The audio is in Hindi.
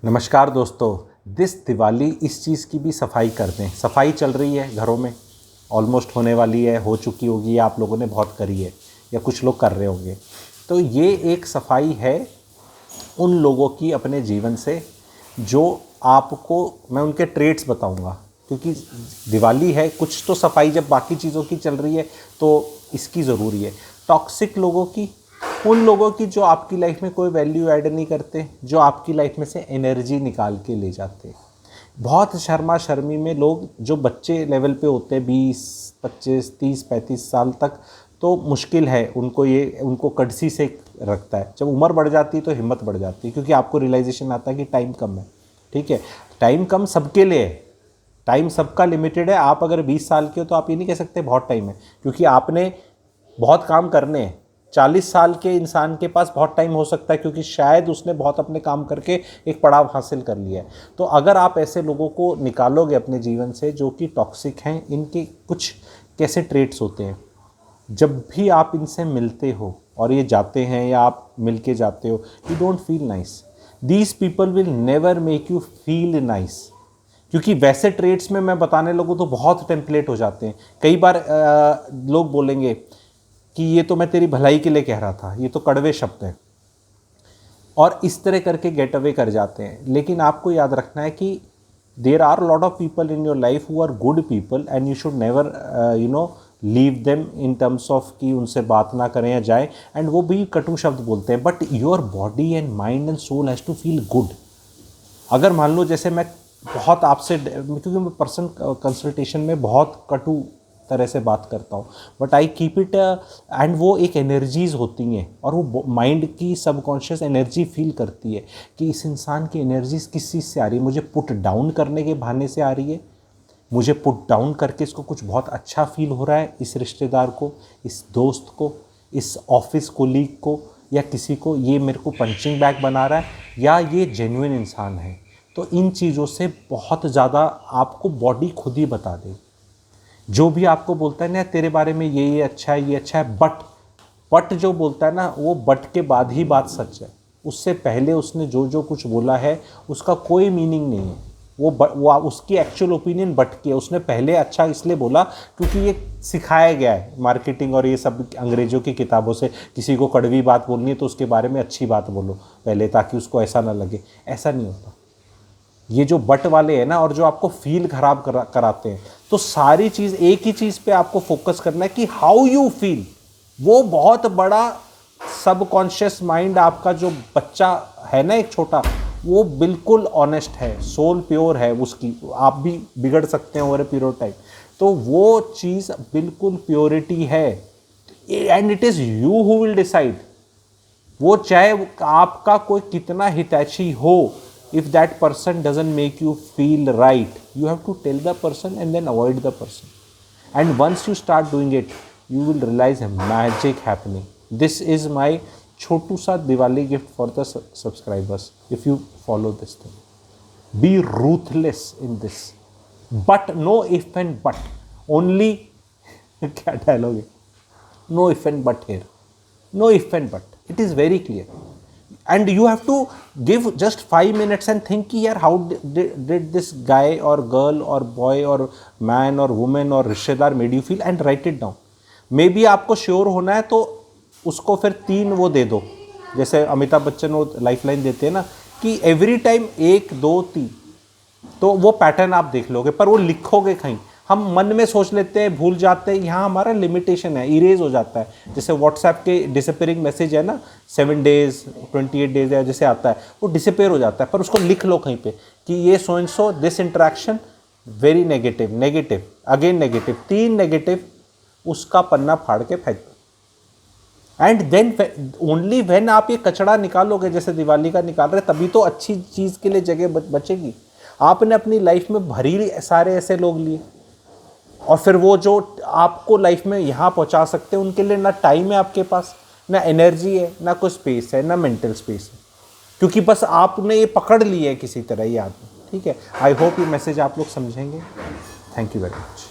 नमस्कार दोस्तों, दिस दिवाली इस चीज़ की भी सफाई कर दें। सफाई चल रही है घरों में, ऑलमोस्ट होने वाली है, हो चुकी होगी या आप लोगों ने बहुत करी है या कुछ लोग कर रहे होंगे। तो ये एक सफाई है उन लोगों की अपने जीवन से जो आपको, मैं उनके ट्रेट्स बताऊंगा क्योंकि दिवाली है, कुछ तो सफाई जब बाकी चीज़ों की चल रही है तो इसकी ज़रूरी है। टॉक्सिक लोगों की, उन लोगों की जो आपकी लाइफ में कोई वैल्यू ऐड नहीं करते, जो आपकी लाइफ में से एनर्जी निकाल के ले जाते। बहुत शर्मा शर्मी में लोग जो बच्चे लेवल पे होते हैं 20, 25, 30, 35 साल तक, तो मुश्किल है उनको, ये उनको कड़सी से रखता है। जब उम्र बढ़ जाती है तो हिम्मत बढ़ जाती है क्योंकि आपको रियलाइजेशन आता है कि टाइम कम है। ठीक है, टाइम कम सबके लिए है, टाइम सबका लिमिटेड है। आप अगर 20 साल के हो तो आप ये नहीं कह सकते बहुत टाइम है, क्योंकि आपने बहुत काम करने हैं। 40 साल के इंसान के पास बहुत टाइम हो सकता है क्योंकि शायद उसने बहुत अपने काम करके एक पड़ाव हासिल कर लिया है। तो अगर आप ऐसे लोगों को निकालोगे अपने जीवन से जो कि टॉक्सिक हैं, इनके कुछ कैसे ट्रेट्स होते हैं। जब भी आप इनसे मिलते हो और ये जाते हैं या आप मिल के जाते हो, you don't feel nice. These people will never make you feel nice, क्योंकि वैसे ट्रेट्स में मैं बताने लगूँ तो बहुत टेम्पलेट हो जाते हैं। कई बार लोग बोलेंगे कि ये तो मैं तेरी भलाई के लिए कह रहा था, ये तो कड़वे शब्द हैं, और इस तरह करके गेट अवे कर जाते हैं। लेकिन आपको याद रखना है कि there are lot of people in your life who are good people and you should never leave them in terms of कि उनसे बात ना करें या जाएं। एंड वो भी कटु शब्द बोलते हैं, but your body and mind and soul has to feel good. अगर मान लो जैसे मैं बहुत आपसे, क्योंकि मैं पर्सन कंसल्टेशन में बहुत कटु तरह से बात करता हूँ, but I keep it, and वो एक एनर्जीज़ होती हैं और वो माइंड की सबकॉन्शियस एनर्जी फील करती है कि इस इंसान की एनर्जीज किस चीज़ से आ रही है। मुझे पुट डाउन करने के बहाने से आ रही है, मुझे पुट डाउन करके इसको कुछ बहुत अच्छा फील हो रहा है, इस रिश्तेदार को, इस दोस्त को, इस ऑफिस कोलीग को या किसी को, ये मेरे को पंचिंग बैग बना रहा है या ये जेन्युइन इंसान है। तो इन चीज़ों से बहुत ज़्यादा आपको बॉडी खुद ही बता दे। जो भी आपको बोलता है ना तेरे बारे में ये अच्छा है, ये अच्छा है, बट जो बोलता है ना, वो बट के बाद ही बात सच है। उससे पहले उसने जो जो कुछ बोला है उसका कोई मीनिंग नहीं है। वो उसकी एक्चुअल ओपिनियन बट की है। उसने पहले अच्छा इसलिए बोला क्योंकि ये सिखाया गया है मार्केटिंग और ये सब अंग्रेज़ों की किताबों से। किसी को कड़वी बात बोलनी है तो उसके बारे में अच्छी बात बोलो पहले, ताकि उसको ऐसा ना लगे। ऐसा नहीं होता। ये जो बट वाले हैं ना, और जो आपको फील खराब कराते हैं, तो सारी चीज़ एक ही चीज़ पे आपको फोकस करना है कि हाउ यू फील। वो बहुत बड़ा सबकॉन्शियस माइंड आपका जो बच्चा है ना, एक छोटा, वो बिल्कुल ऑनेस्ट है, सोल प्योर है उसकी। आप भी बिगड़ सकते हैं over a period of time, तो वो चीज़ बिल्कुल प्योरिटी है। And it is you who will decide. वो चाहे आपका कोई कितना हितैषी हो, if that person doesn't make you feel right, you have to tell the person and then avoid the person. And once you start doing it, you will realize magic happening. This is my chotu sa Diwali gift for the subscribers. If you follow this thing, be ruthless in this, but no if and but. Only क्या dialogue है? No if and but here. No if and but. It is very clear. And you have to give just 5 minutes and think कि यार how did this guy or girl or boy or man or woman or रिश्तेदार made you feel, and write it down. May be आपको श्योर होना है तो उसको फिर 3 वो दे दो, जैसे अमिताभ बच्चन वो लाइफ लाइन देते हैं ना कि एवरी टाइम 1, 2, 3, तो वो पैटर्न आप देख लोगे, पर वो लिखोगे कहीं। हम मन में सोच लेते हैं, भूल जाते हैं, यहाँ हमारा लिमिटेशन है, इरेज हो जाता है। जैसे व्हाट्सएप के डिसअपीयरिंग मैसेज है ना, 7 डेज 28 डेज या जैसे आता है, वो डिसअपीयर हो जाता है, पर उसको लिख लो कहीं पे कि ये so and so, this interaction very negative, negative again negative, 3 negative, उसका पन्ना फाड़ के फेंक दो। एंड देन ओनली व्हेन आप ये कचड़ा निकालोगे, जैसे दिवाली का निकाल रहे, तभी तो अच्छी चीज़ के लिए जगह बचेगी। आपने अपनी लाइफ में भरी सारे ऐसे लोग लिए, और फिर वो जो आपको लाइफ में यहाँ पहुँचा सकते हैं, उनके लिए ना टाइम है आपके पास, ना एनर्जी है, ना कोई स्पेस है, ना मेंटल स्पेस है, क्योंकि बस आपने ये पकड़ लिया है किसी तरह ये आदमी। ठीक है, आई होप ये मैसेज आप लोग समझेंगे। Thank you very much.